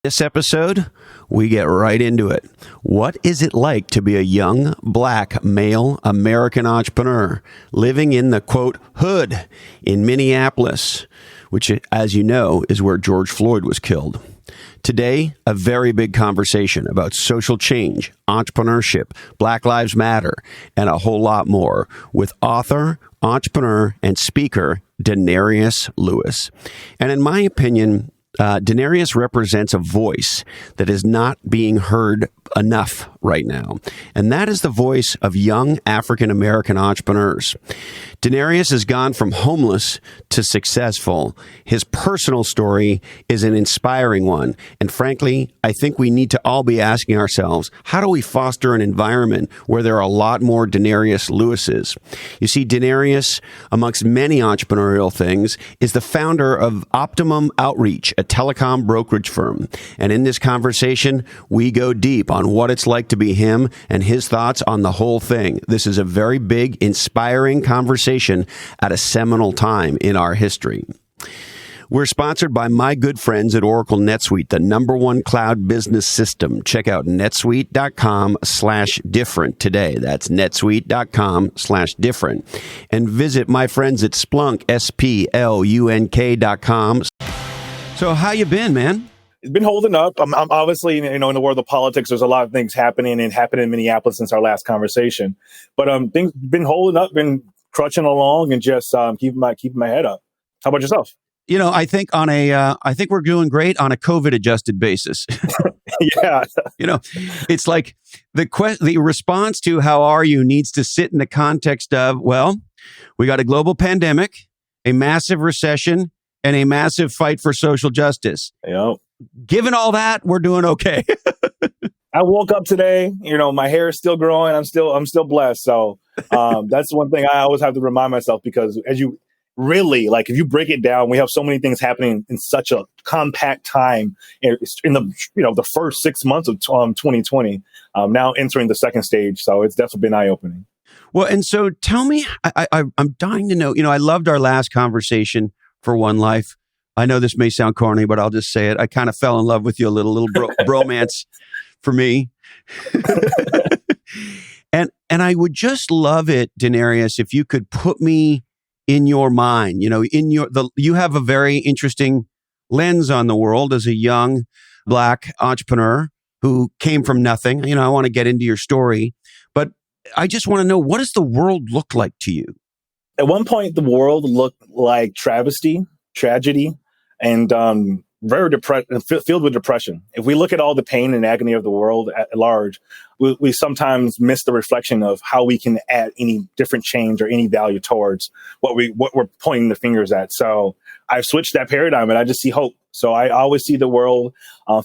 This episode, we get right into it. What is it like to be a young, black, male American entrepreneur living in the, quote, hood in Minneapolis, which, as you know, is where George Floyd was killed? Today, a very big conversation about social change, entrepreneurship, Black Lives Matter, and a whole lot more with author, entrepreneur, and speaker Denarius Lewis. And in my opinion, Denarius represents a voice that is not being heard enough right now, and that is the voice of young African-American entrepreneurs. Denarius has gone from homeless to successful. His personal story is an inspiring one, and frankly, I think we need to all be asking ourselves, how do we foster an environment where there are a lot more Denarius Lewises? You see, Denarius, amongst many entrepreneurial things, is the founder of Optimum Outreach, a telecom brokerage firm. And in this conversation, we go deep on what it's like to be him and his thoughts on the whole thing. This is a very big, inspiring conversation at a seminal time in our history. We're sponsored by my good friends at Oracle NetSuite, the #1 cloud business system. Check out netsuite.com/different today. That's netsuite.com/different. And visit my friends at Splunk, SPLUNK.com. So how you been, man? It's been holding up. I'm obviously, in the world of politics, there's a lot of things happening in Minneapolis since our last conversation. But things been holding up, been trudging along, and just keeping my head up. How about yourself? I think I think we're doing great on a COVID adjusted basis. Yeah. It's like the response to how are you needs to sit in the context of, well, we got a global pandemic, a massive recession, and a massive fight for social justice. Yep. Given all that, we're doing okay. I woke up today, my hair is still growing. I'm still blessed. So that's one thing I always have to remind myself, because as you really, if you break it down, we have so many things happening in such a compact time in the first 6 months of 2020, now entering the second stage. So it's definitely been eye-opening. Well, and so tell me, I'm dying to know, I loved our last conversation for One Life. I know this may sound corny, but I'll just say it. I kind of fell in love with you a little bromance for me. and I would just love it, Denarius, if you could put me in your mind. You have a very interesting lens on the world as a young black entrepreneur who came from nothing. I want to get into your story, but I just want to know, what does the world look like to you? At one point, the world looked like tragedy, and very filled with depression. If we look at all the pain and agony of the world at large, we sometimes miss the reflection of how we can add any different change or any value towards what we're pointing the fingers at. So I've switched that paradigm, and I just see hope. So I always see the world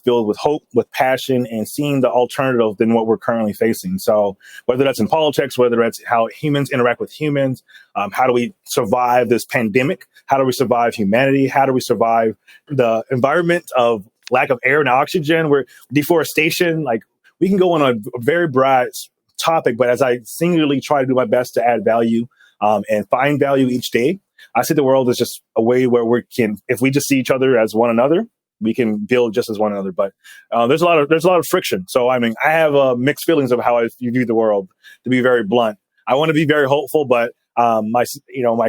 filled with hope, with passion, and seeing the alternative than what we're currently facing. So whether that's in politics, whether that's how humans interact with humans, how do we survive this pandemic? How do we survive humanity? How do we survive the environment of lack of air and oxygen, where deforestation? We can go on a very broad topic, but as I singularly try to do my best to add value and find value each day, I see the world as just a way where if we just see each other as one another, we can build just as one another. But there's a lot of friction. So I have mixed feelings of how I view the world. To be very blunt, I want to be very hopeful, but my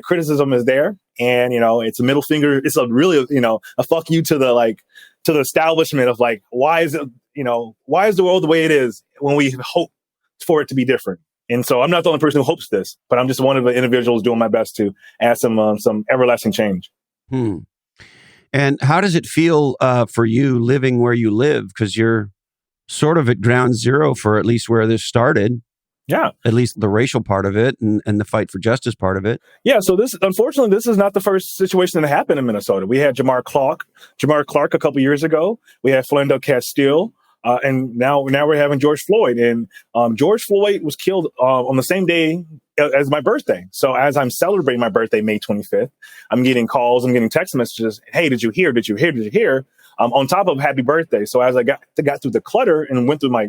criticism is there, and it's a middle finger. It's a really a fuck you to the establishment of why is the world the way it is when we hope for it to be different. And so I'm not the only person who hopes this, but I'm just one of the individuals doing my best to add some everlasting change. And how does it feel for you living where you live? Because you're sort of at ground zero for at least where this started. Yeah. At least the racial part of it and the fight for justice part of it. Yeah. So unfortunately, this is not the first situation that happened in Minnesota. We had Jamar Clark a couple years ago. We had Philando Castile. And now we're having George Floyd. And George Floyd was killed on the same day as my birthday. So as I'm celebrating my birthday, May 25th, I'm getting calls, I'm getting text messages. Hey, did you hear? Did you hear? Did you hear? On top of happy birthday. So as I got through the clutter and went through my,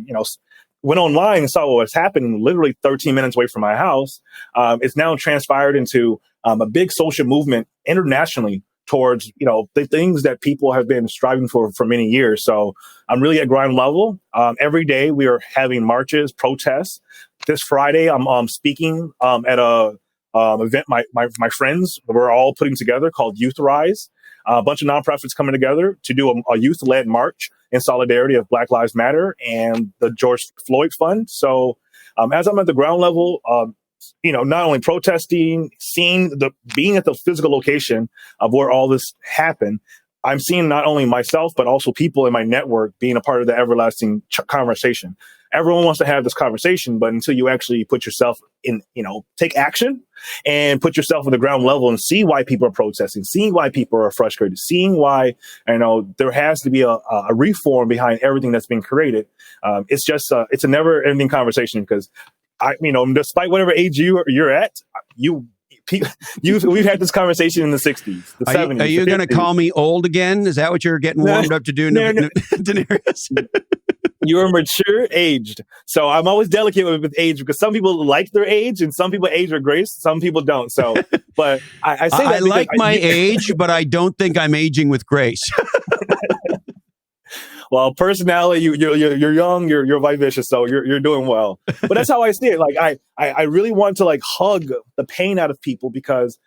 went online and saw what was happening literally 13 minutes away from my house, it's now transpired into a big social movement internationally towards, the things that people have been striving for many years. So I'm really at ground level. Every day we are having marches, protests. This Friday, I'm speaking at a event my friends were all putting together called Youth Rise. A bunch of nonprofits coming together to do a youth-led march in solidarity of Black Lives Matter and the George Floyd Fund. So as I'm at the ground level, not only protesting, being at the physical location of where all this happened, I'm seeing not only myself, but also people in my network being a part of the everlasting conversation. Everyone wants to have this conversation, but until you actually put yourself in, take action and put yourself on the ground level and see why people are protesting, seeing why people are frustrated, seeing why, there has to be a reform behind everything that's been created. It's just, it's a never ending conversation because despite whatever age you're at, we've had this conversation in the 60s, the 70s. Are you going to call me old again? Is that what you're getting warmed up to do, Daenerys? You're mature aged. So I'm always delicate with age because some people like their age and some people age with grace. Some people don't. So, but I say that I like my age, but I don't think I'm aging with grace. Well, personality, you're young, you're vivacious, so you're doing well. But that's how I see it. Like I really want to hug the pain out of people because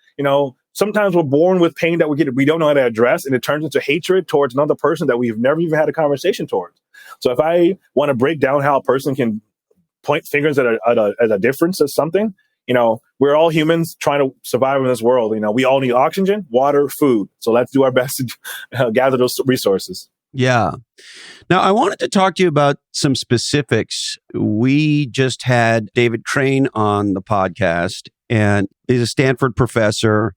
sometimes we're born with pain that we don't know how to address, and it turns into hatred towards another person that we've never even had a conversation towards. So if I want to break down how a person can point fingers at a difference of something, we're all humans trying to survive in this world. We all need oxygen, water, food. So let's do our best to gather those resources. Yeah. Now, I wanted to talk to you about some specifics. We just had David Crane on the podcast, and he's a Stanford professor,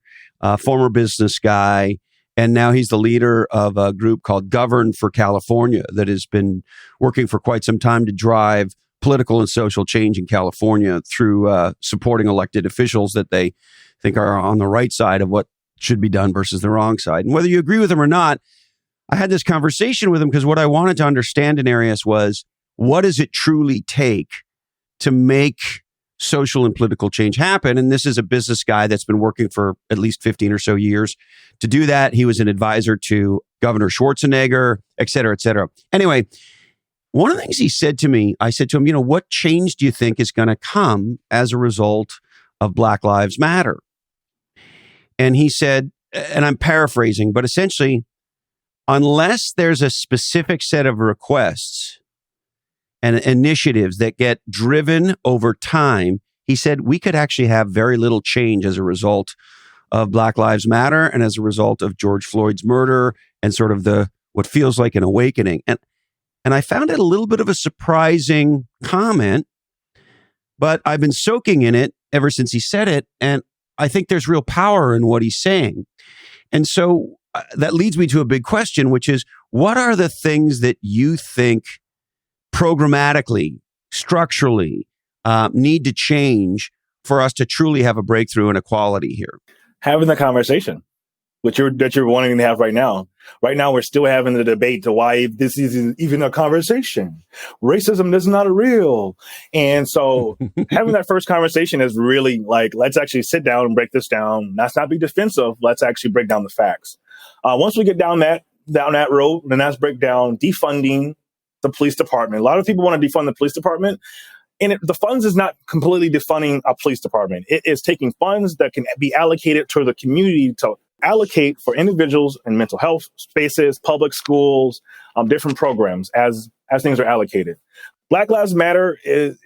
former business guy, and now he's the leader of a group called Govern for California that has been working for quite some time to drive political and social change in California through supporting elected officials that they think are on the right side of what should be done versus the wrong side. And whether you agree with them or not, I had this conversation with him because what I wanted to understand in Arias was, what does it truly take to make social and political change happen? And this is a business guy that's been working for at least 15 or so years to do that. He was an advisor to Governor Schwarzenegger, et cetera, et cetera. Anyway, one of the things he said to me, I said to him, what change do you think is going to come as a result of Black Lives Matter? And he said, and I'm paraphrasing, but essentially, unless there's a specific set of requests and initiatives that get driven over time, he said we could actually have very little change as a result of Black Lives Matter and as a result of George Floyd's murder and sort of what feels like an awakening. And I found it a little bit of a surprising comment, but I've been soaking in it ever since he said it. And I think there's real power in what he's saying. And so that leads me to a big question, which is, what are the things that you think programmatically, structurally, need to change for us to truly have a breakthrough in equality here? Having the conversation that you're wanting to have right now. Right now, we're still having the debate to why this is even a conversation. Racism is not real. And so having that first conversation is really let's actually sit down and break this down. Let's not be defensive. Let's actually break down the facts. Once we get down that road, then let's break down defunding the police department. A lot of people want to defund the police department. And the funds is not completely defunding a police department. It is taking funds that can be allocated to the community to allocate for individuals in mental health spaces, public schools, different programs as things are allocated. Black Lives Matter is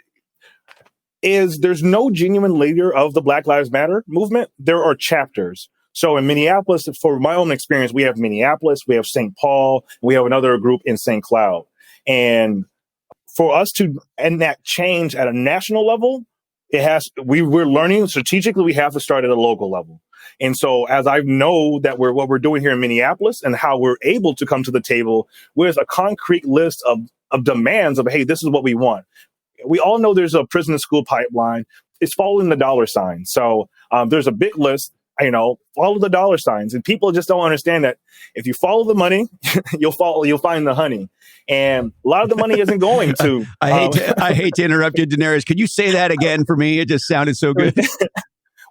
there's no genuine leader of the Black Lives Matter movement. There are chapters. So in Minneapolis, for my own experience, we have Minneapolis, we have St. Paul, we have another group in St. Cloud. And for us to end that change at a national level, we're learning strategically, we have to start at a local level. And so as I know that what we're doing here in Minneapolis and how we're able to come to the table with a concrete list of demands of, hey, this is what we want. We all know there's a prison to school pipeline. It's following the dollar sign. So there's a big list, follow the dollar signs. And people just don't understand that if you follow the money, you'll find the honey. And a lot of the money isn't going to. I hate to interrupt you, Daenerys. Could you say that again for me? It just sounded so good.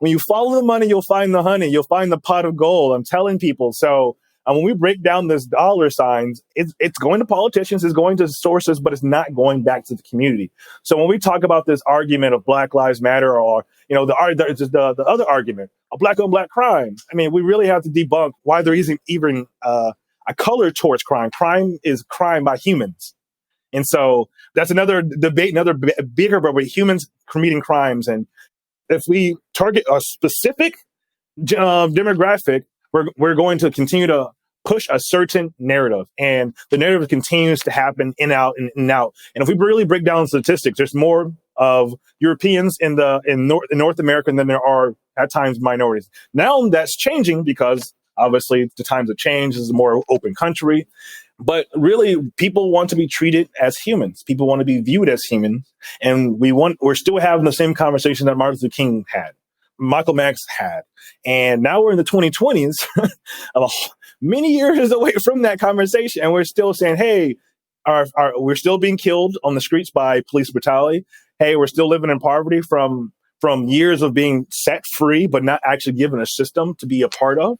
when you follow the money, you'll find the honey. You'll find the pot of gold. I'm telling people. So when we break down this dollar signs, it's going to politicians, it's going to sources, but it's not going back to the community. So when we talk about this argument of Black Lives Matter, or the other argument of black on black crime, I mean, we really have to debunk why there isn't even a color towards crime. Crime is crime by humans. And so that's another debate, another bigger, but with humans committing crimes. And if we target a specific demographic, we're going to continue to push a certain narrative, and the narrative continues to happen in out and out. And if we really break down statistics, there's more of Europeans in North America than there are at times minorities. Now that's changing because obviously the times have changed. This is a more open country, but really people want to be treated as humans. People want to be viewed as humans, and we're still having the same conversation that Martin Luther King had, Michael X had, and now we're in the 2020s. Many years away from that conversation, and we're still saying, hey, we're still being killed on the streets by police brutality. Hey, we're still living in poverty from years of being set free, but not actually given a system to be a part of.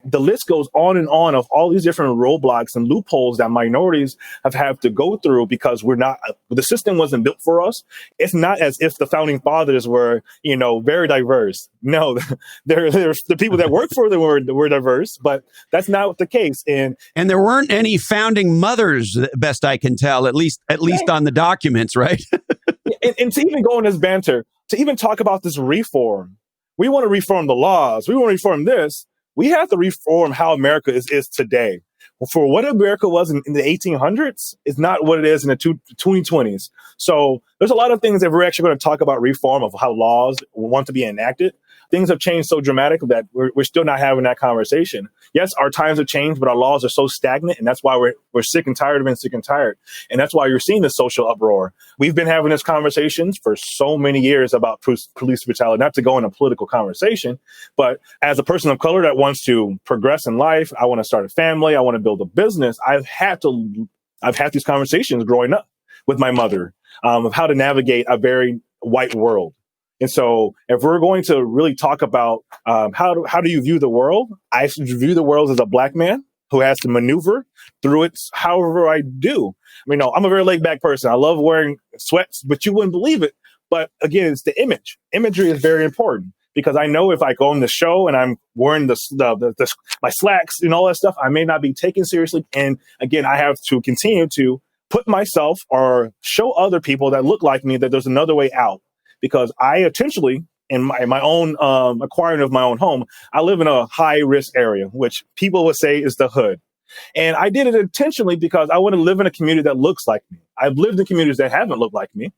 The list goes on and on of all these different roadblocks and loopholes that minorities have had to go through because the system wasn't built for us. It's not as if the founding fathers were, very diverse. No, there's the people that work for them were diverse, but that's not the case. And there weren't any founding mothers, best I can tell, at least on the documents, right? and to even go in this banter, to even talk about this reform, we want to reform the laws. We want to reform this. We have to reform how America is today. For what America was in the 1800s is not what it is in the 2020s. So there's a lot of things that we're actually going to talk about reform of how laws want to be enacted. Things have changed so dramatically that we're still not having that conversation. Yes, our times have changed, but our laws are so stagnant, and that's why we're sick and tired of being sick and tired. And that's why you're seeing this social uproar. We've been having these conversations for so many years about police brutality, not to go in a political conversation, but as a person of color that wants to progress in life, I want to start a family, I want to build a business. I've had these conversations growing up with my mother of how to navigate a very white world. And so if we're going to really talk about how do you view the world, I view the world as a black man who has to maneuver through it however I do. I'm a very laid back person. I love wearing sweats, but you wouldn't believe it. But again, it's the image. Imagery is very important because I know if I go on the show and I'm wearing my slacks and all that stuff, I may not be taken seriously. And again, I have to continue to put myself or show other people that look like me that there's another way out. Because I intentionally, in my own acquiring of my own home, I live in a high risk area, which people would say is the hood. And I did it intentionally because I want to live in a community that looks like me. I've lived in communities that haven't looked like me,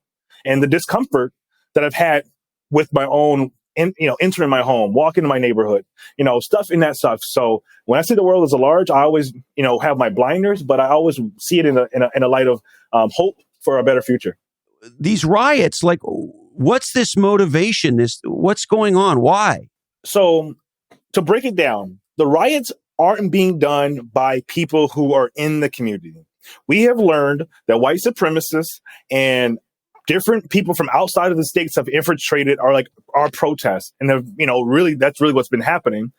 and the discomfort that I've had with my own, entering my home, walking in my neighborhood, stuff in that stuff. So when I see the world as a large, I always, have my blinders, but I always see it in a light of hope for a better future. These riots, what's this motivation? What's going on? Why? So to break it down, the riots aren't being done by people who are in the community. We have learned that white supremacists and different people from outside of the states have infiltrated our protests. And have, that's really what's been happening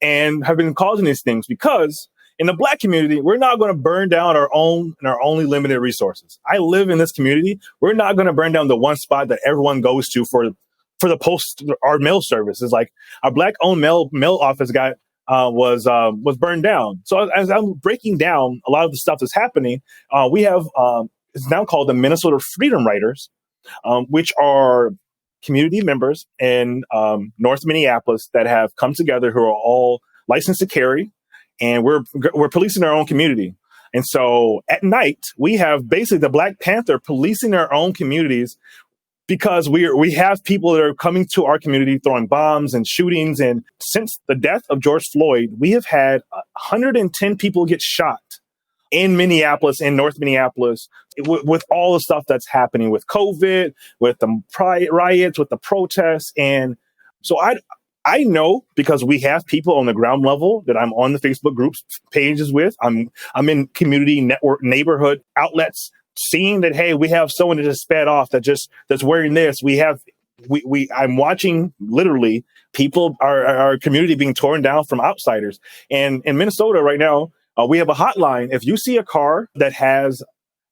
and have been causing these things because in the Black community, we're not going to burn down our only limited resources. I live in this community. We're not going to burn down the one spot that everyone goes to for the post our mail service. It's like our Black-owned mail office was burned down. So as I'm breaking down a lot of the stuff that's happening, we have it's now called the Minnesota Freedom Riders, which are community members in North Minneapolis that have come together who are all licensed to carry. And we're policing our own community. And so at night, we have basically the Black Panther policing their own communities because we have people that are coming to our community throwing bombs and shootings. And since the death of George Floyd, we have had 110 people get shot in Minneapolis, in North Minneapolis, with all the stuff that's happening with COVID, with the riots, with the protests. And so I know because we have people on the ground level that I'm on the Facebook groups pages with. I'm in community network neighborhood outlets seeing that, hey, we have someone that just sped off that's wearing this. We have I'm watching literally people, our community being torn down from outsiders. And in Minnesota right now, we have a hotline. If you see a car that has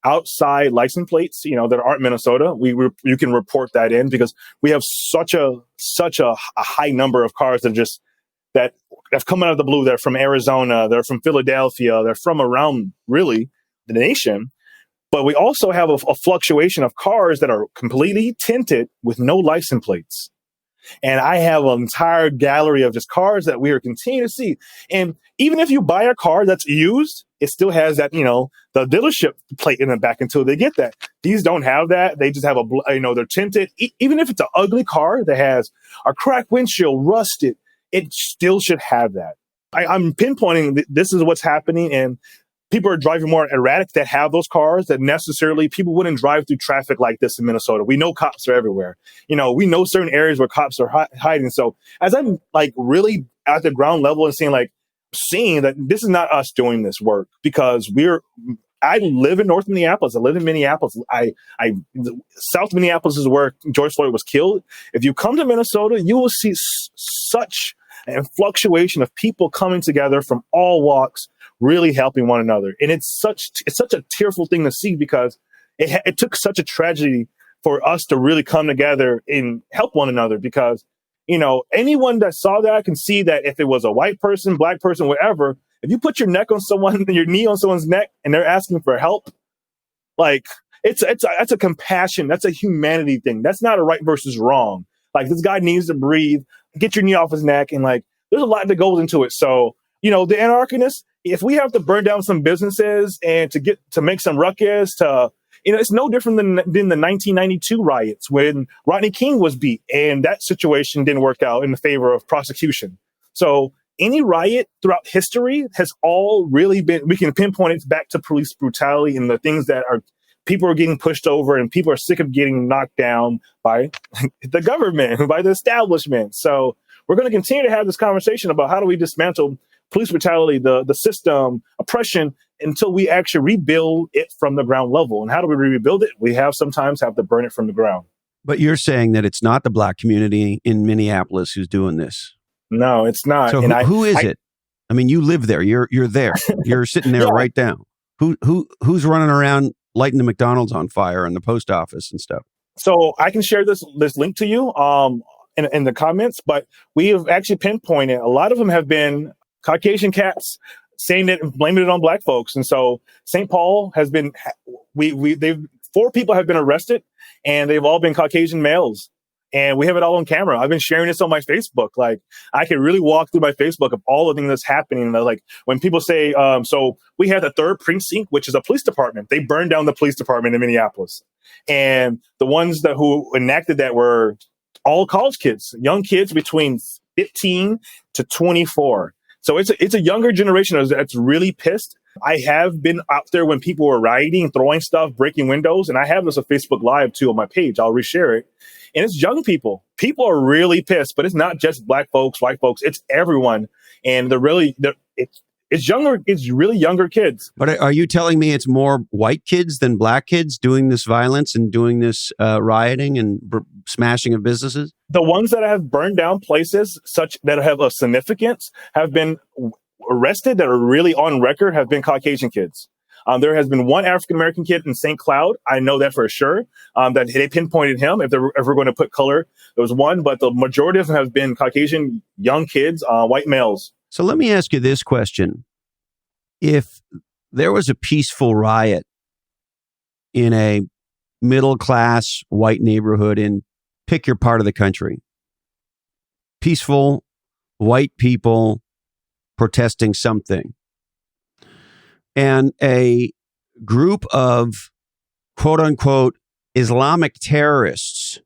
outside license plates, that aren't Minnesota, you can report that in, because we have such a high number of cars that have come out of the blue. They're from Arizona, they're from Philadelphia, they're from around really the nation. But we also have a fluctuation of cars that are completely tinted with no license plates. And I have an entire gallery of just cars that we are continuing to see. And even if you buy a car that's used, it still has that, the dealership plate in the back until they get that. These don't have that. They just have they're tinted. Even if it's an ugly car that has a cracked windshield, rusted, it still should have that. I'm pinpointing this is what's happening, and people are driving more erratic that have those cars that necessarily people wouldn't drive through traffic like this in Minnesota. We know cops are everywhere. We know certain areas where cops are hiding. So as I'm really at the ground level and seeing that this is not us doing this work, because I live in North Minneapolis. I live in Minneapolis. South Minneapolis is where George Floyd was killed. If you come to Minnesota, you will see such a fluctuation of people coming together from all walks, really helping one another. And it's such a tearful thing to see, because it took such a tragedy for us to really come together and help one another. Because, anyone that saw that can see that if it was a white person, black person, whatever, if you put your your knee on someone's neck and they're asking for help, that's a compassion. That's a humanity thing. That's not a right versus wrong. This guy needs to breathe, get your knee off his neck. And there's a lot that goes into it. So, the anarchists, if we have to burn down some businesses and to make some ruckus, it's no different than the 1992 riots when Rodney King was beat, and that situation didn't work out in the favor of prosecution. So any riot throughout history has all really been, we can pinpoint it back to police brutality and the things that people are getting pushed over, and people are sick of getting knocked down by the government, by the establishment. So we're going to continue to have this conversation about how do we dismantle police brutality, the system, oppression, until we actually rebuild it from the ground level. And how do we rebuild it? We sometimes have to burn it from the ground. But you're saying that it's not the Black community in Minneapolis who's doing this. No, it's not. So who is it? I mean, you live there. You're there. You're sitting there right now. Who's running around lighting the McDonald's on fire and the post office and stuff? So I can share this link to you in the comments, but we have actually pinpointed a lot of them have been Caucasian cats saying that, blaming it on Black folks. And so St. Paul has been, 4 people have been arrested, and they've all been Caucasian males. And we have it all on camera. I've been sharing this on my Facebook. I can really walk through my Facebook of all the things that's happening. When people say, so we had the 3rd precinct, which is a police department. They burned down the police department in Minneapolis. And the ones who enacted that were all college kids, young kids between 15 to 24. So it's a younger generation that's really pissed. I have been out there when people were rioting, throwing stuff, breaking windows, and I have this on Facebook Live too on my page. I'll reshare it. And it's young people. People are really pissed, but it's not just Black folks, white folks. It's everyone. And it's younger. It's really younger kids. But are you telling me it's more white kids than Black kids doing this violence and doing this rioting and smashing of businesses? The ones that have burned down places such that have a significance have been arrested, that are really on record, have been Caucasian kids. There has been one African-American kid in St. Cloud. I know that for sure, that they pinpointed him. If they're ever going to put color, there was one, but the majority of them have been Caucasian young kids, white males. So let me ask you this question. If there was a peaceful riot in a middle-class white neighborhood in pick your part of the country, peaceful white people protesting something, and a group of quote-unquote Islamic terrorists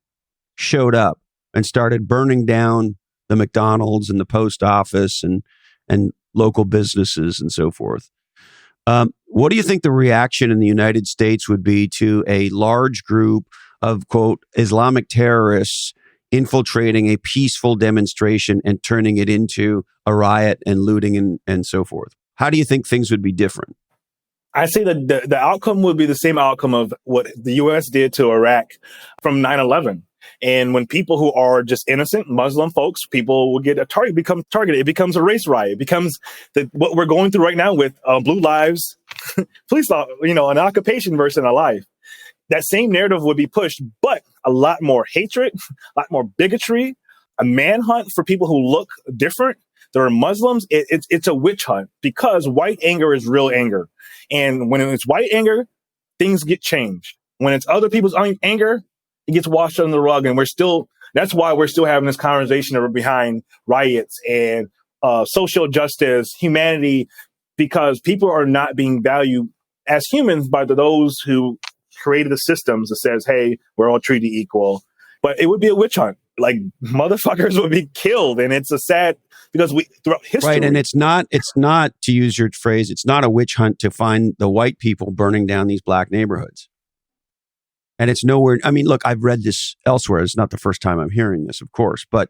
showed up and started burning down the McDonald's and the post office and local businesses and so forth. What do you think the reaction in the United States would be to a large group of, quote, Islamic terrorists infiltrating a peaceful demonstration and turning it into a riot and looting and so forth? How do you think things would be different? I say that the outcome would be the same outcome of what the U.S. did to Iraq from 9/11. And when people who are just innocent Muslim folks, people will get become targeted. It becomes a race riot. It becomes what we're going through right now with Blue Lives, police law, an occupation versus a life. That same narrative would be pushed, but a lot more hatred, a lot more bigotry, a manhunt for people who look different. There are Muslims. It's a witch hunt because white anger is real anger. And when it's white anger, things get changed. When it's other people's anger, it gets washed under the rug. And that's why we're still having this conversation behind riots and social justice, humanity, because people are not being valued as humans by those who created the systems that says, hey, we're all treated equal. But it would be a witch hunt. Like motherfuckers would be killed. And it's a sad, because throughout history. Right. And it's not, to use your phrase, it's not a witch hunt to find the white people burning down these black neighborhoods. And it's nowhere. I mean, look, I've read this elsewhere. It's not the first time I'm hearing this, of course, but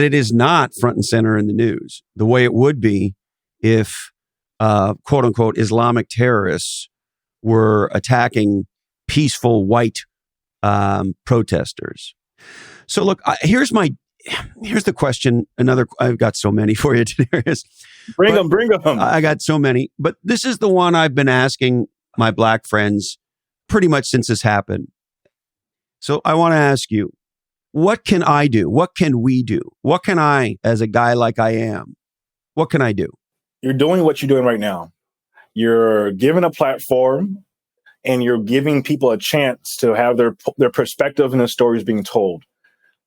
it is not front and center in the news the way it would be if, quote unquote, Islamic terrorists were attacking peaceful white protesters. So look, here's the question. I've got so many for you today. Bring them. I got so many, but this is the one I've been asking my black friends pretty much since this happened. So I want to ask you, what can I do? What can we do? What can I, as a guy like I am, what can I do? You're doing what you're doing right now. You're giving a platform and you're giving people a chance to have their perspective and their stories being told.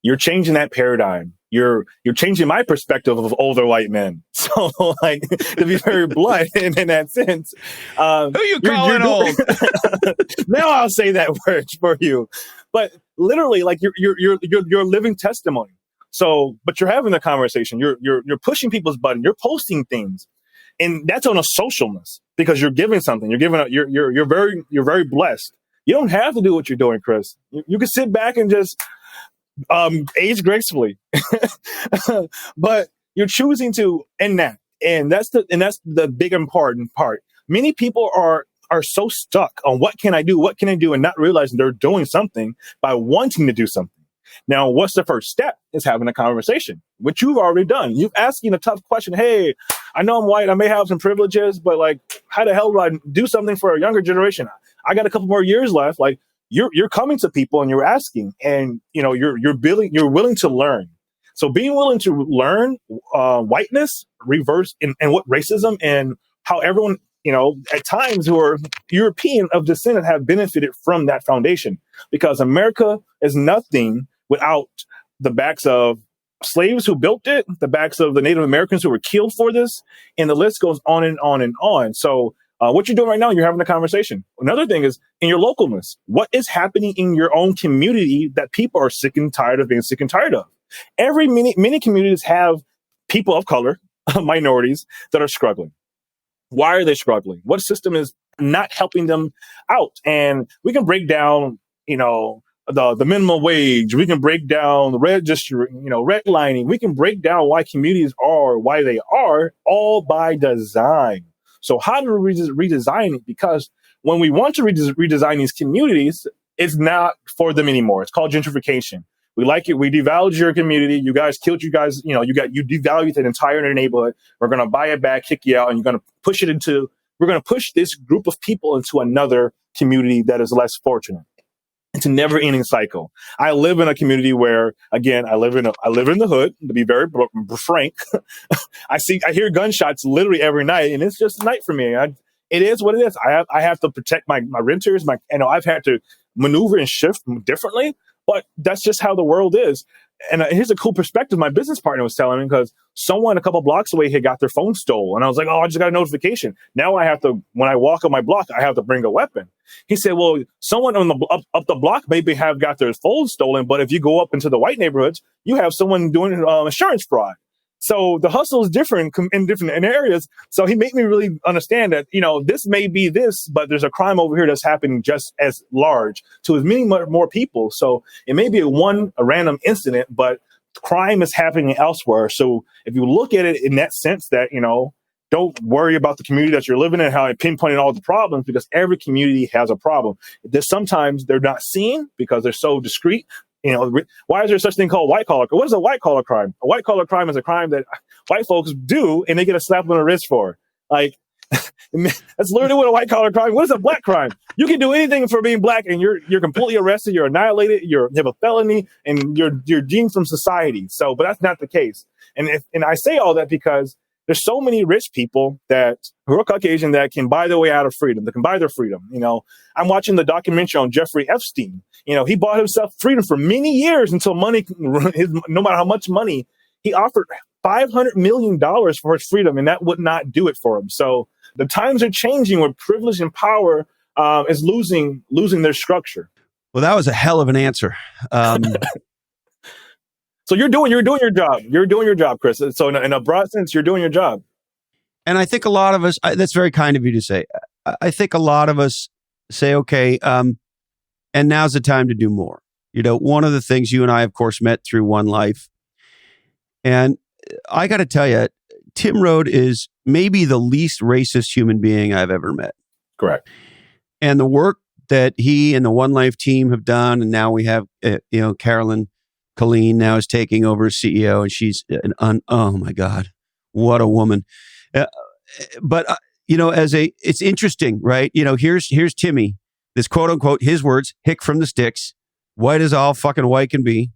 You're changing that paradigm. You're changing my perspective of older white men. So, like, to be very blunt in that sense, who you calling old? Now I'll say that word for you. But literally, like, you're living testimony. So, but you're having a conversation. You're pushing people's button. You're posting things, and that's on a socialness because you're giving something. You're very blessed. You don't have to do what you're doing, Chris. You can sit back and just age gracefully, but you're choosing to end that, and that's the big important part. Many people are so stuck on what can I do, and not realizing they're doing something by wanting to do something. Now, what's the first step? Is having a conversation, which you've already done. You've asking a tough question. Hey, I know I'm white. I may have some privileges, but like, how the hell do I do something for a younger generation? I got a couple more years left. Like, you're coming to people and you're asking, and you're willing to learn. So being willing to learn whiteness, reverse, and what racism and how everyone, at times who are European of descent have benefited from that foundation, because America is nothing without the backs of slaves who built it, the backs of the Native Americans who were killed for this, and the list goes on and on and on. So what you're doing right now, you're having a conversation. Another thing is in your localness. What is happening in your own community that people are sick and tired of being sick and tired of? Many communities have people of color, minorities, that are struggling. Why are they struggling? What system is not helping them out? And we can break down, the minimum wage. We can break down the registry, redlining. We can break down why communities are why they are, all by design. So how do we redesign it? Because when we want to redesign these communities, it's not for them anymore. It's called gentrification. We like it. We devalued your community. You guys killed you guys. You devalued an entire neighborhood. We're going to buy it back, kick you out, and we're going to push this group of people into another community that is less fortunate. It's a never-ending cycle. I live in a community where, again, I live in the hood. To be very frank, I hear gunshots literally every night, and it's just night for me. It is what it is. I have to protect my renters. I've had to maneuver and shift differently, but that's just how the world is. And here's a cool perspective my business partner was telling me, because someone a couple blocks away had got their phone stolen. And I was like, oh, I just got a notification. Now I have to, when I walk on my block, I have to bring a weapon. He said, well, someone on up the block maybe have got their phone stolen, but if you go up into the white neighborhoods, you have someone doing insurance fraud. So the hustle is different in different areas. So he made me really understand that, this may be this, but there's a crime over here that's happening just as large to as many more people. So it may be a random incident, but crime is happening elsewhere. So if you look at it in that sense that, don't worry about the community that you're living in, how it pinpointed all the problems, because every community has a problem. Sometimes they're not seen because they're so discreet. Why is there such thing called white collar? What is a white collar crime? A white collar crime is a crime that white folks do, and they get a slap on the wrist for. Like, that's literally what a white collar crime. What is a black crime? You can do anything for being black, and you're completely arrested. You're annihilated. You have a felony, and you're deemed from society. So, but that's not the case. And I say all that because there's so many rich people who are Caucasian that can buy their way out of freedom. That can buy their freedom. I'm watching the documentary on Jeffrey Epstein. He bought himself freedom for many years until no matter how much money he offered, $500 million for his freedom, and that would not do it for him. So the times are changing where privilege and power is losing their structure. Well, that was a hell of an answer. So you're doing your job. You're doing your job, Chris. So in a broad sense, you're doing your job. And I think a lot of us, that's very kind of you to say. I think a lot of us say, okay, and now's the time to do more. One of the things you and I, of course, met through One Life. And I got to tell you, Tim Rhode is maybe the least racist human being I've ever met. Correct. And the work that he and the One Life team have done, and now we have, Carolyn Colleen now is taking over as CEO, and she's oh my God, what a woman. But it's interesting, right? Here's Timmy, this quote unquote, his words, hick from the sticks, white as all fucking white can be,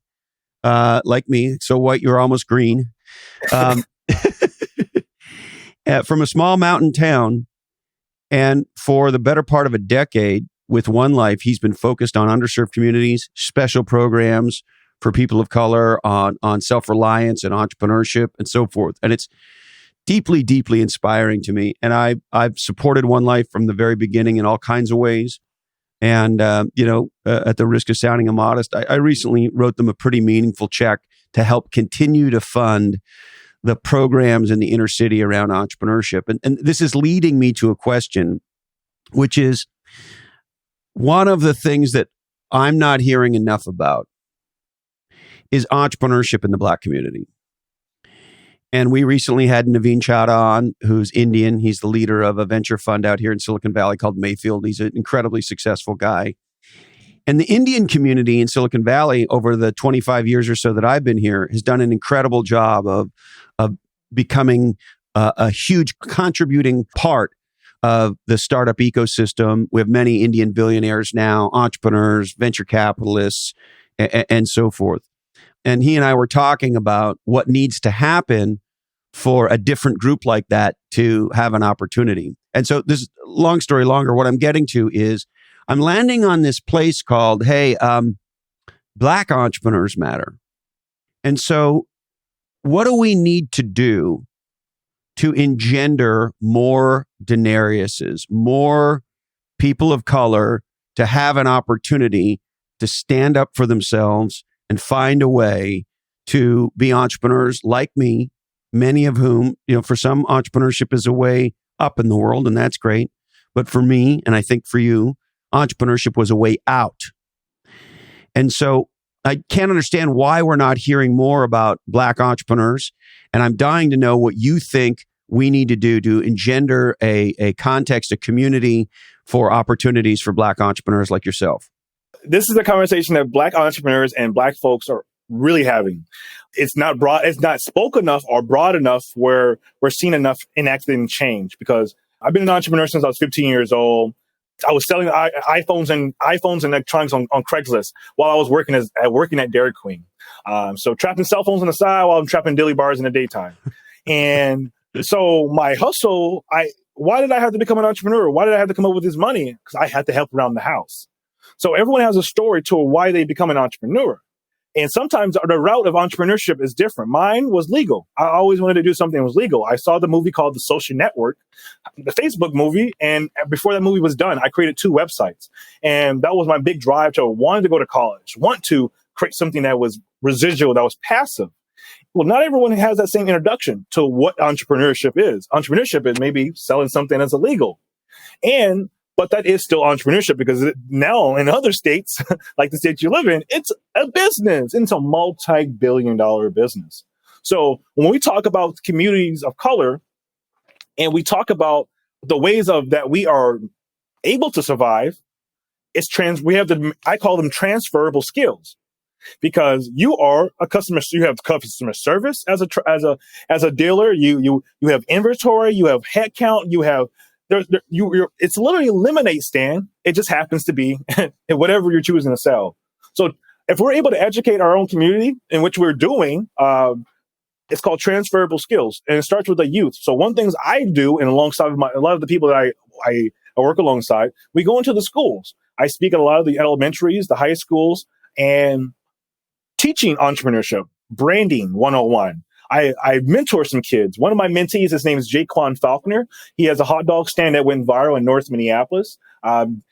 like me, so white you're almost green. From a small mountain town, and for the better part of a decade with One Life, he's been focused on underserved communities, special programs for people of color, on self-reliance and entrepreneurship and so forth. And it's deeply, deeply inspiring to me. And I've supported One Life from the very beginning in all kinds of ways. And, at the risk of sounding immodest, I recently wrote them a pretty meaningful check to help continue to fund the programs in the inner city around entrepreneurship. And this is leading me to a question, which is one of the things that I'm not hearing enough about is entrepreneurship in the Black community. And we recently had Naveen Chadha on, who's Indian. He's the leader of a venture fund out here in Silicon Valley called Mayfield. He's an incredibly successful guy. And the Indian community in Silicon Valley over the 25 years or so that I've been here has done an incredible job of becoming a huge contributing part of the startup ecosystem. We have many Indian billionaires now, entrepreneurs, venture capitalists, and so forth. And he and I were talking about what needs to happen for a different group like that to have an opportunity. And so this long story longer, what I'm getting to is I'm landing on this place called, Black Entrepreneurs Matter. And so what do we need to do to engender more denariuses, more people of color to have an opportunity to stand up for themselves and find a way to be entrepreneurs like me, many of whom, for some, entrepreneurship is a way up in the world, and that's great. But for me, and I think for you, entrepreneurship was a way out. And so I can't understand why we're not hearing more about Black entrepreneurs. And I'm dying to know what you think we need to do to engender a context, a community for opportunities for Black entrepreneurs like yourself. This is a conversation that Black entrepreneurs and Black folks are really having. It's not broad, it's not spoke enough or broad enough where we're seeing enough enacted change, because I've been an entrepreneur since I was 15 years old. I was selling iPhones and electronics on Craigslist while I was working at Dairy Queen. So trapping cell phones on the side while I'm trapping dilly bars in the daytime. And so my hustle, why did I have to become an entrepreneur? Why did I have to come up with this money? Because I had to help around the house. So everyone has a story to why they become an entrepreneur. And sometimes the route of entrepreneurship is different. Mine was legal. I always wanted to do something that was legal. I saw the movie called The Social Network, the Facebook movie. And before that movie was done, I created 2 websites. And that was my big drive to want to go to college, want to create something that was residual, that was passive. Well, not everyone has that same introduction to what entrepreneurship is. Entrepreneurship is maybe selling something that's illegal. But that is still entrepreneurship, because now in other states, like the state you live in, it's a business. It's a multi-billion-dollar business. So when we talk about communities of color and we talk about the ways of that we are able to survive, I call them transferable skills. because you are a customer. You have customer service as a dealer. You have inventory. You have headcount. You have it's literally a lemonade stand. It just happens to be whatever you're choosing to sell. So if we're able to educate our own community, in which we're doing, it's called transferable skills, and it starts with the youth. So one things I do, and alongside a lot of the people that I work alongside, we go into the schools. I speak at a lot of the elementaries, the high schools, and teaching entrepreneurship, branding 101. I mentor some kids. One of my mentees, his name is Jaquan Falconer. He has a hot dog stand that went viral in North Minneapolis.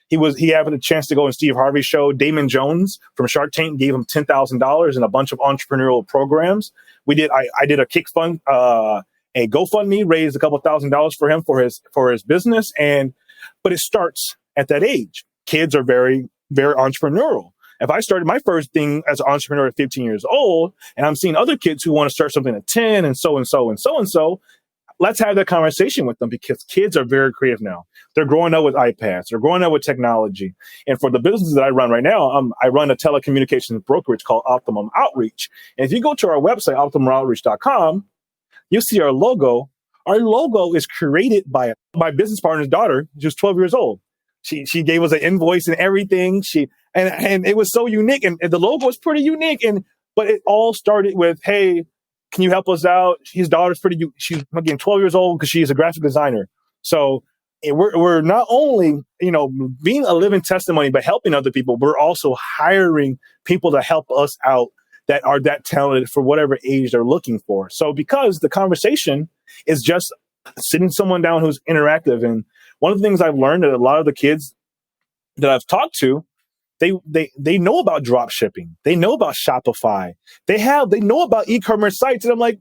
He had a chance to go on Steve Harvey's show. Damon Jones from Shark Tank gave him $10,000 and a bunch of entrepreneurial programs. I did a a GoFundMe, raised a couple $1,000s for him for his business. But it starts at that age. Kids are very, very entrepreneurial. If I started my first thing as an entrepreneur at 15 years old, and I'm seeing other kids who want to start something at 10 and so and so and so and so, let's have that conversation with them, because kids are very creative now. They're growing up with iPads. They're growing up with technology. And for the business that I run right now, I run a telecommunications brokerage called Optimum Outreach. And if you go to our website, optimumoutreach.com, you'll see our logo. Our logo is created by my business partner's daughter, who's 12 years old. She gave us an invoice and everything. And it was so unique, and the logo was pretty unique. But it all started with, hey, can you help us out? His daughter's she's again 12 years old because she's a graphic designer. So we're not only, being a living testimony, but helping other people. We're also hiring people to help us out that are that talented for whatever age they're looking for. So because the conversation is just sitting someone down who's interactive. And one of the things I've learned that a lot of the kids that I've talked to, they know about drop shipping. They know about Shopify. They know about e-commerce sites. And I'm like,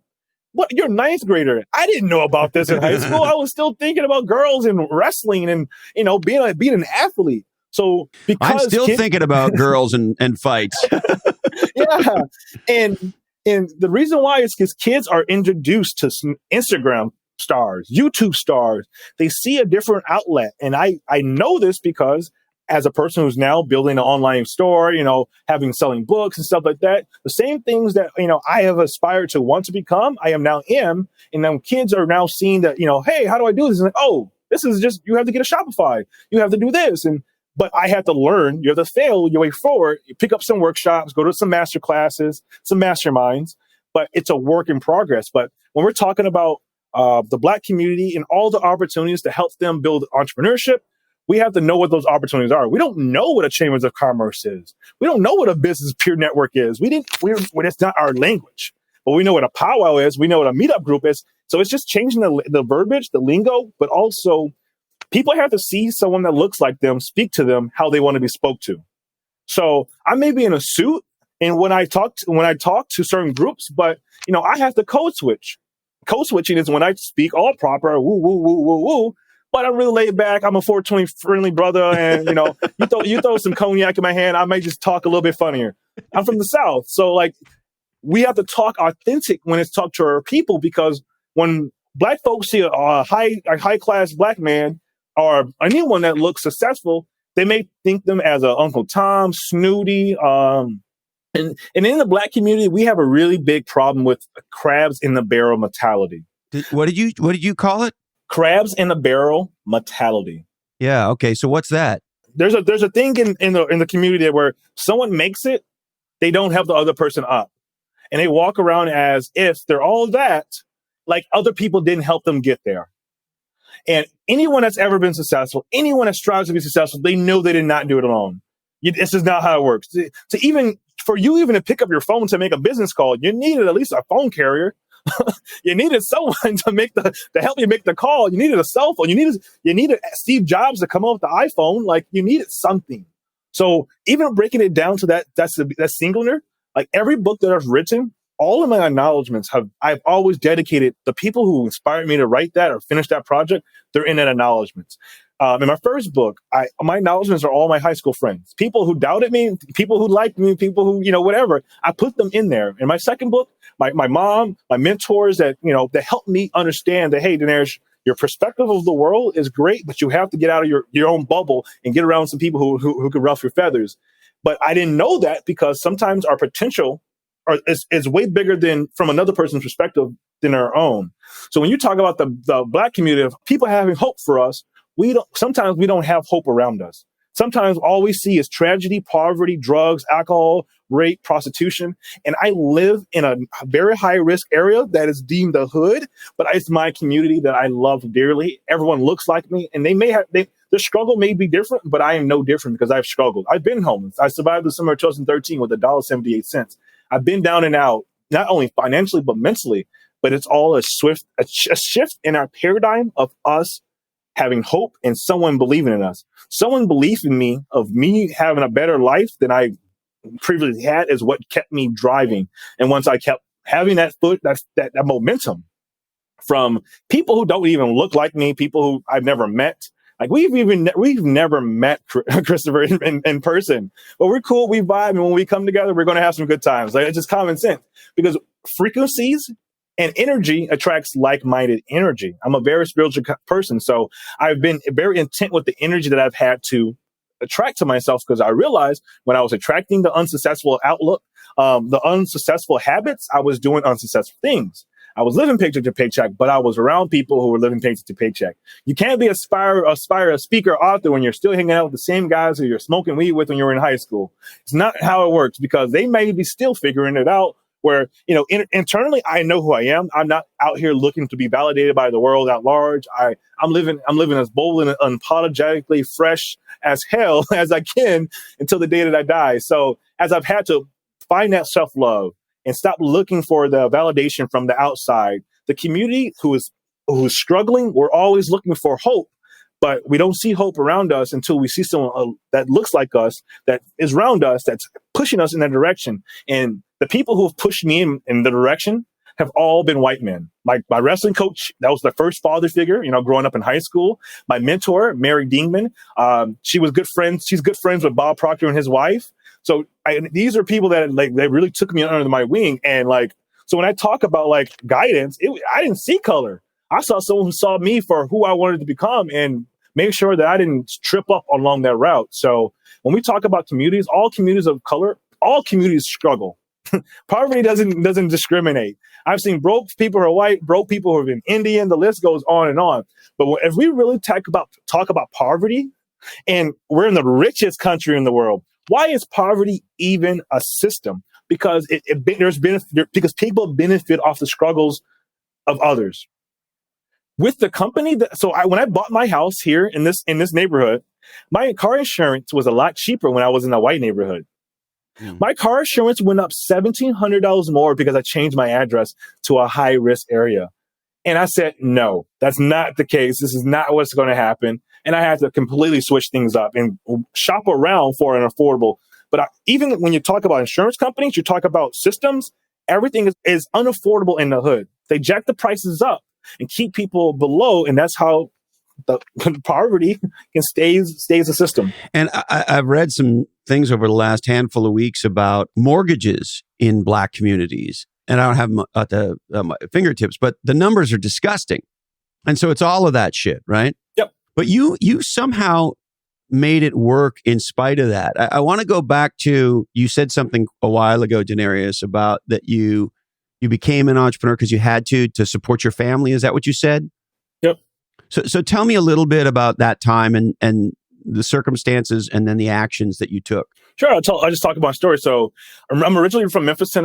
what? You're a ninth grader. I didn't know about this in high school. I was still thinking about girls and wrestling and, being an athlete. So because I'm still thinking about girls and fights. Yeah. And the reason why is because kids are introduced to Instagram stars, YouTube stars. They see a different outlet. And I know this because as a person who's now building an online store, selling books and stuff like that, the same things that, I have aspired to want to become, I am now am. And then kids are now seeing that, hey, how do I do this? And like, oh, this is just, you have to get a Shopify. You have to do this. But I have to learn, you have to fail your way forward. You pick up some workshops, go to some master classes, some masterminds, but it's a work in progress. But when we're talking about the Black community and all the opportunities to help them build entrepreneurship, we have to know what those opportunities are. We don't know what a chambers of commerce is. We don't know what a business peer network is. It's not our language, but we know what a powwow is. We know what a meetup group is. So it's just changing the verbiage, the lingo, but also people have to see someone that looks like them, speak to them how they want to be spoke to. So I may be in a suit, and when I talk to certain groups, but I have to code switch. Code switching is when I speak all proper, woo woo woo woo woo. But I'm really laid back. I'm a 420 friendly brother, and you throw some cognac in my hand, I may just talk a little bit funnier. I'm from the South, so we have to talk authentic when it's talked to our people, because when Black folks see a high class Black man or anyone that looks successful, they may think them as a Uncle Tom, snooty. And in the Black community, we have a really big problem with crabs in the barrel mentality. What did you call it? Crabs in the barrel mentality. Yeah. Okay. So what's that? There's a thing in the community where someone makes it, they don't help the other person up, and they walk around as if they're all that, like other people didn't help them get there. And anyone that's ever been successful, anyone that strives to be successful, they know they did not do it alone. This is not how it works. For you to pick up your phone to make a business call, you needed at least a phone carrier. You needed someone to help you make the call. You needed a cell phone. You needed Steve Jobs to come up with the iPhone. Like, you needed something. So even breaking it down to that's singular. Like, every book that I've written, all of my acknowledgments I've always dedicated the people who inspired me to write that or finish that project. They're in that acknowledgments. In my first book, my acknowledgments are all my high school friends, people who doubted me, people who liked me, people who, whatever. I put them in there. In my second book, my mom, my mentors that helped me understand that, hey, Dinesh, your perspective of the world is great, but you have to get out of your own bubble and get around some people who could ruffle your feathers. But I didn't know that because sometimes our potential is way bigger than from another person's perspective than our own. So when you talk about the Black community of people having hope for us, sometimes we don't have hope around us. Sometimes all we see is tragedy, poverty, drugs, alcohol, rape, prostitution. And I live in a very high risk area that is deemed the hood, but it's my community that I love dearly. Everyone looks like me, and the struggle may be different, but I am no different because I've struggled. I've been homeless. I survived the summer of 2013 with $1.78. I've been down and out, not only financially, but mentally. But it's all a shift in our paradigm of us having hope and someone believing in us. Someone believed in me, of me having a better life than I previously had, is what kept me driving. And once I kept having that momentum from people who don't even look like me, people who I've never met. Like we've never met Christopher in person, but we're cool. We vibe, and when we come together, we're going to have some good times. Like, it's just common sense because frequencies and energy attracts like-minded energy. I'm a very spiritual person, so I've been very intent with the energy that I've had to attract to myself, because I realized when I was attracting the unsuccessful outlook, the unsuccessful habits, I was doing unsuccessful things. I was living paycheck to paycheck, but I was around people who were living paycheck to paycheck. You can't be a speaker, author when you're still hanging out with the same guys who you're smoking weed with when you were in high school. It's not how it works, because they may be still figuring it out. Where, internally, I know who I am. I'm not out here looking to be validated by the world at large. I'm living as bold and unapologetically fresh as hell as I can until the day that I die. So as I've had to find that self-love and stop looking for the validation from the outside, the community who's struggling, we're always looking for hope. But we don't see hope around us until we see someone that looks like us, that is around us, that's pushing us in that direction. And the people who have pushed me in the direction have all been white men. Like my wrestling coach, that was the first father figure, growing up in high school. My mentor, Mary Dingman, she was good friends. She's good friends with Bob Proctor and his wife. So these are people that they really took me under my wing. And so when I talk about guidance, I didn't see color. I saw someone who saw me for who I wanted to become and make sure that I didn't trip up along that route. So when we talk about communities, all communities of color, all communities struggle. Poverty doesn't discriminate. I've seen broke people who are white, broke people who have been Indian. The list goes on and on. But if we really talk about poverty, and we're in the richest country in the world, why is poverty even a system? Because because people benefit off the struggles of others. With the company when I bought my house here in this neighborhood, my car insurance was a lot cheaper when I was in a white neighborhood. My car insurance went up $1,700 more because I changed my address to a high risk area. And I said, no, that's not the case. This is not what's going to happen. And I had to completely switch things up and shop around for an affordable. But even when you talk about insurance companies, you talk about systems, everything is unaffordable in the hood. They jack the prices up and keep people below. And that's how the poverty stays a system. And I've read some things over the last handful of weeks about mortgages in Black communities. And I don't have them at my fingertips, but the numbers are disgusting. And so it's all of that shit, right? Yep. But you somehow made it work in spite of that. I want to go back to, you said something a while ago, Denarius, about that you became an entrepreneur because you had to support your family. Is that what you said? Yep. So tell me a little bit about that time and the circumstances and then the actions that you took. Sure. I'll just talk about my story. So I'm originally from Memphis, Tennessee.